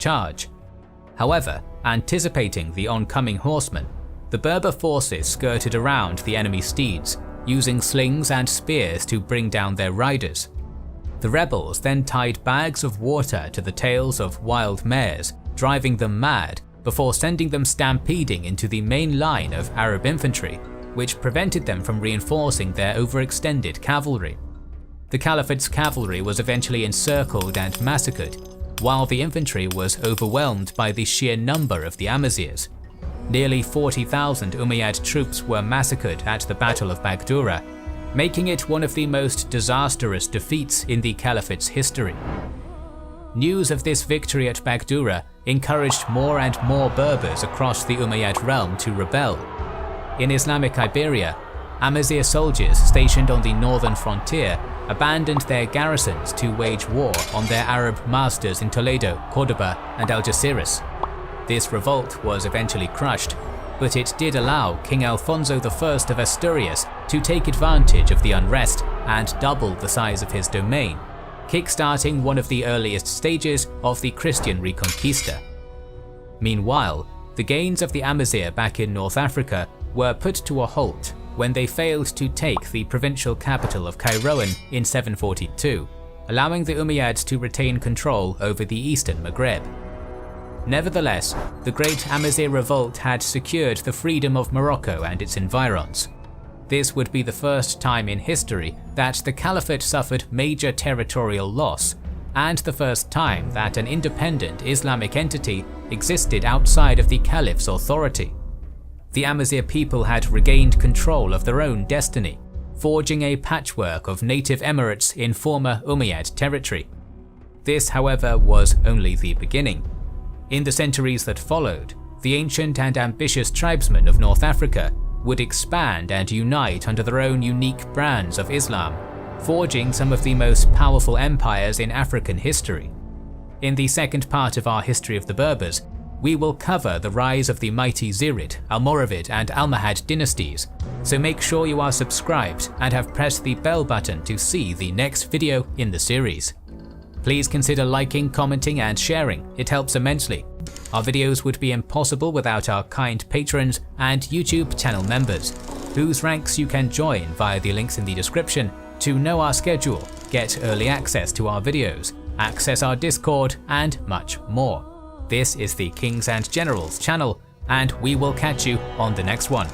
charge. However, anticipating the oncoming horsemen, the Berber forces skirted around the enemy steeds, using slings and spears to bring down their riders. The rebels then tied bags of water to the tails of wild mares, driving them mad, before sending them stampeding into the main line of Arab infantry, which prevented them from reinforcing their overextended cavalry. The Caliphate's cavalry was eventually encircled and massacred, while the infantry was overwhelmed by the sheer number of the Amazirs. Nearly 40,000 Umayyad troops were massacred at the Battle of Bagdura, making it one of the most disastrous defeats in the Caliphate's history. News of this victory at Bagdura encouraged more and more Berbers across the Umayyad realm to rebel. In Islamic Iberia, Amazigh soldiers stationed on the northern frontier abandoned their garrisons to wage war on their Arab masters in Toledo, Cordoba, and Algeciras. This revolt was eventually crushed, but it did allow King Alfonso I of Asturias to take advantage of the unrest and double the size of his domain, kickstarting one of the earliest stages of the Christian Reconquista. Meanwhile, the gains of the Amazigh back in North Africa were put to a halt when they failed to take the provincial capital of Kairouan in 742, allowing the Umayyads to retain control over the eastern Maghreb. Nevertheless, the Great Amazigh Revolt had secured the freedom of Morocco and its environs. This would be the first time in history that the Caliphate suffered major territorial loss, and the first time that an independent Islamic entity existed outside of the Caliph's authority. The Amazigh people had regained control of their own destiny, forging a patchwork of native emirates in former Umayyad territory. This, however, was only the beginning. In the centuries that followed, the ancient and ambitious tribesmen of North Africa would expand and unite under their own unique brands of Islam, forging some of the most powerful empires in African history. In the second part of our history of the Berbers, we will cover the rise of the mighty Zirid, Almoravid and Almohad dynasties, so make sure you are subscribed and have pressed the bell button to see the next video in the series. Please consider liking, commenting and sharing, it helps immensely. Our videos would be impossible without our kind patrons and YouTube channel members, whose ranks you can join via the links in the description to know our schedule, get early access to our videos, access our Discord and much more. This is the Kings and Generals channel, and we will catch you on the next one.